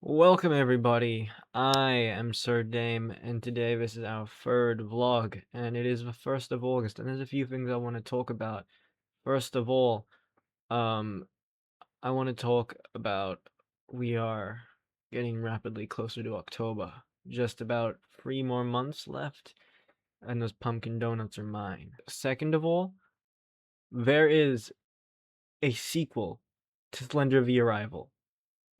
Welcome everybody, I am Sir Dame, and today this is our third vlog, and it is the 1st of August, and there's a few things I want to talk about. First of all, um, I want to talk about we are getting rapidly closer to October. Just about 3 more months left, and those pumpkin donuts are mine. Second of all, there is a sequel to Slender the Arrival.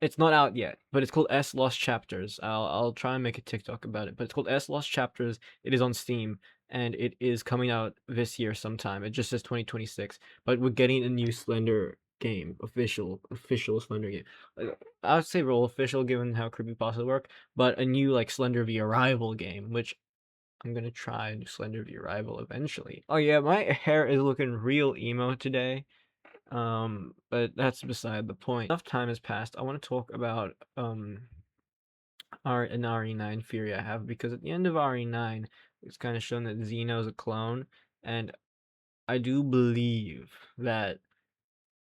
It's not out yet, but it's called S Lost Chapters. I'll try and make a TikTok about it, but it's called S Lost Chapters. It is on Steam, and it is coming out this year sometime. It just says 2026, but we're getting a new Slender game, official Slender game. I would say roll official given how creepypasta work, but a new like Slender the Arrival game, which I'm gonna try Slender the Arrival eventually. Oh yeah, my hair is looking real emo today. But that's beside the point. Enough time has passed. I want to talk about an RE9 theory I have, because at the end of RE9 it's kind of shown that Xeno's a clone, and I do believe that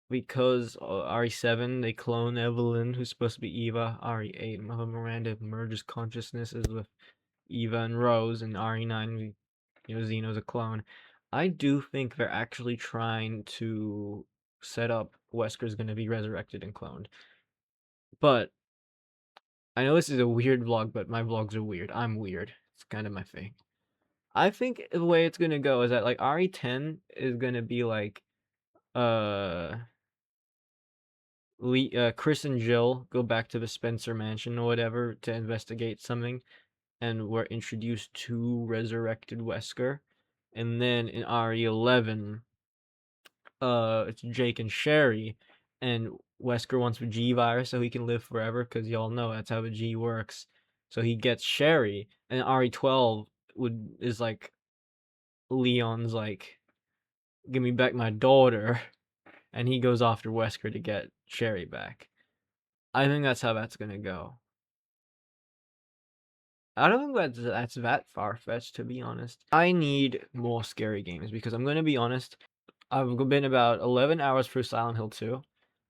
because RE7 they clone Evelyn, who's supposed to be Eva. RE8 Mother Miranda merges consciousnesses with Eva and Rose, and RE9 Xeno's a clone. I do think they're actually trying to set up Wesker's gonna be resurrected and cloned. But I know this is a weird vlog, but my vlogs are weird. I'm weird. It's kind of my thing. I think the way it's gonna go is that like RE10 is gonna be like uh Chris and Jill go back to the Spencer mansion or whatever to investigate something, and we're introduced to resurrected Wesker. And then in RE11 it's Jake and Sherry, and Wesker wants the G virus so he can live forever, because y'all know that's how the G works. So he gets Sherry, and RE12 is like Leon's like, give me back my daughter, and he goes after Wesker to get Sherry back. I think that's how that's gonna go. I don't think that's that far-fetched, to be honest. I need more scary games, because I'm gonna be honest, I've been about 11 hours through Silent Hill 2.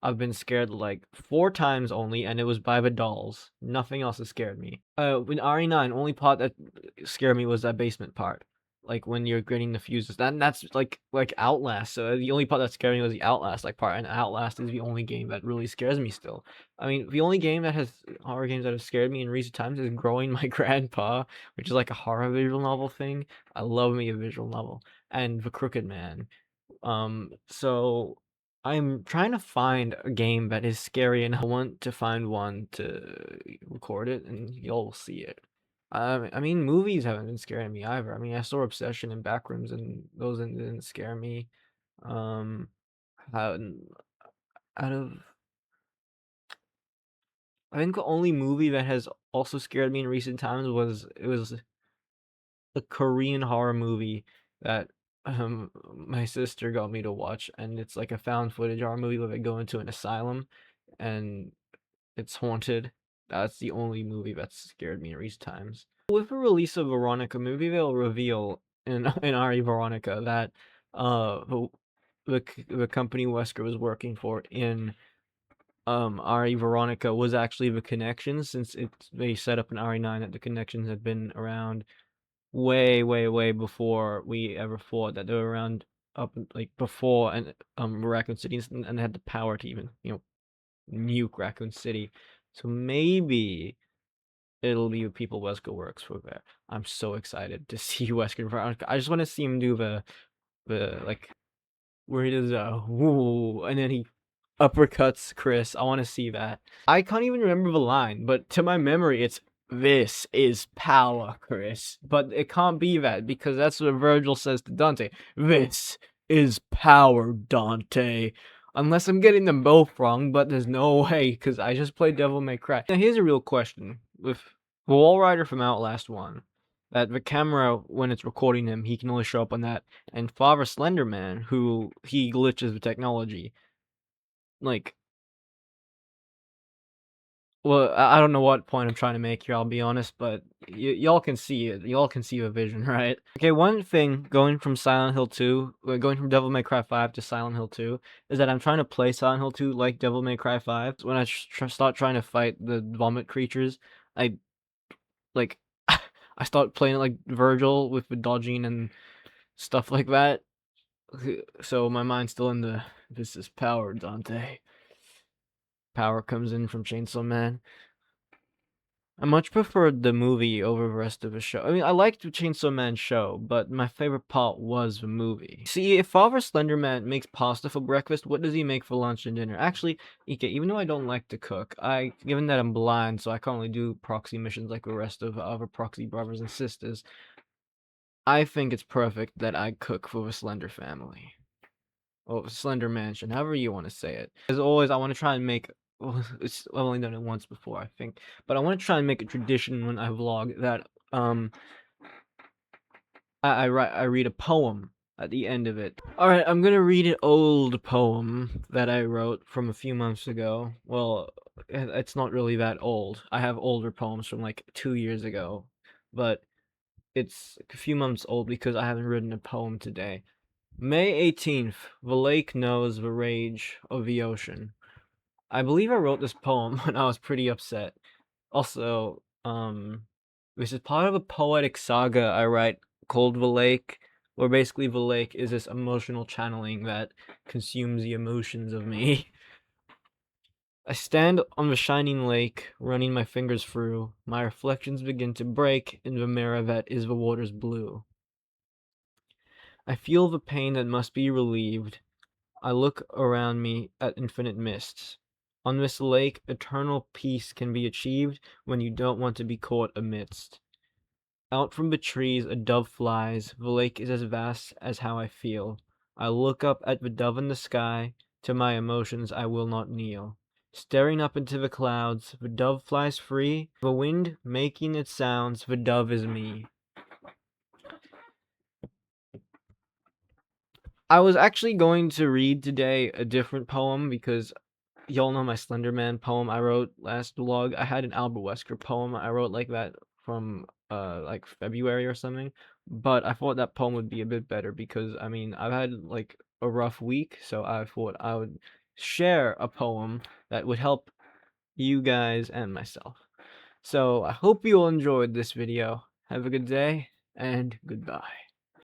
I've been scared like 4 times only, and it was by the dolls. Nothing else has scared me. In RE9, only part that scared me was that basement part. Like when you're getting the fuses. That's like Outlast. So the only part that scared me was the Outlast like part, and Outlast is the only game that really scares me still. I mean, the only game that has horror games that have scared me in recent times is Growing My Grandpa, which is like a horror visual novel thing. I love me a visual novel. And The Crooked Man. So I'm trying to find a game that is scary, and I want to find one to record it, and you'll see it. I mean, movies haven't been scaring me either. I mean, I saw Obsession and Backrooms, and those didn't scare me. Um, out, out of, I think the only movie that has also scared me in recent times was a Korean horror movie that my sister got me to watch, and it's like a found footage horror movie where they go into an asylum and it's haunted. That's the only movie that's scared me in recent times. With the release of Veronica, maybe they'll reveal in RE Veronica that the company Wesker was working for in RE Veronica was actually the Connections, since they set up in RE9 that the Connections had been around way, way, way before we ever thought that they were around, up like before, and Raccoon City, and they had the power to even nuke Raccoon City. So maybe it'll be people Wesker works for there. I'm so excited to see Wesker. I just want to see him do the like where he does woo, and then he uppercuts Chris. I want to see that. I can't even remember the line, but to my memory, it's "This is power, Chris." But it can't be that, because that's what Virgil says to Dante. "This is power, Dante." Unless I'm getting them both wrong, but there's no way, because I just played Devil May Cry. Now here's a real question. With Wall Rider from Outlast 1, that the camera, when it's recording him, he can only show up on that, and Father Slenderman, who he glitches the technology, like, Well, I don't know what point I'm trying to make here, I'll be honest, but y'all can see it. Y'all can see the vision, right? Okay, one thing going from Silent Hill 2, going from Devil May Cry 5 to Silent Hill 2, is that I'm trying to play Silent Hill 2 like Devil May Cry 5. When I start trying to fight the vomit creatures, I, like, I start playing it like Virgil with the dodging and stuff like that. So my mind's still in the, this is power, Dante. Power comes in from Chainsaw Man. I much preferred the movie over the rest of the show. I mean, I liked the Chainsaw Man show, but my favorite part was the movie. See, if Father Slenderman makes pasta for breakfast, what does he make for lunch and dinner? Actually, okay, even though I don't like to cook, given that I'm blind, so I can't really do proxy missions like the rest of other proxy brothers and sisters, I think it's perfect that I cook for the Slender family. Or Slender Mansion, however you want to say it. As always, I want to try and make, well, I've only done it once before, I think, but I want to try and make a tradition when I vlog that I read a poem at the end of it. All right, I'm gonna read an old poem that I wrote from a few months ago. Well, it's not really that old. I have older poems from like 2 years ago, but it's a few months old because I haven't written a poem today. May 18th, the lake knows the rage of the ocean. I believe I wrote this poem when I was pretty upset. Also, this is part of a poetic saga I write called The Lake, where basically the lake is this emotional channeling that consumes the emotions of me. I stand on the shining lake, running my fingers through. My reflections begin to break in the mirror that is the water's blue. I feel the pain that must be relieved. I look around me at infinite mists. On this lake, eternal peace can be achieved when you don't want to be caught amidst. Out from the trees a dove flies, the lake is as vast as how I feel. I look up at the dove in the sky, to my emotions I will not kneel. Staring up into the clouds, the dove flies free, the wind making its sounds, the dove is me. I was actually going to read today a different poem because y'all know my Slenderman poem I wrote last vlog. I had an Albert Wesker poem I wrote like that from like February or something, but I thought that poem would be a bit better because I mean I've had like a rough week, so I thought I would share a poem that would help you guys and myself. So I hope you all enjoyed this video. Have a good day and goodbye.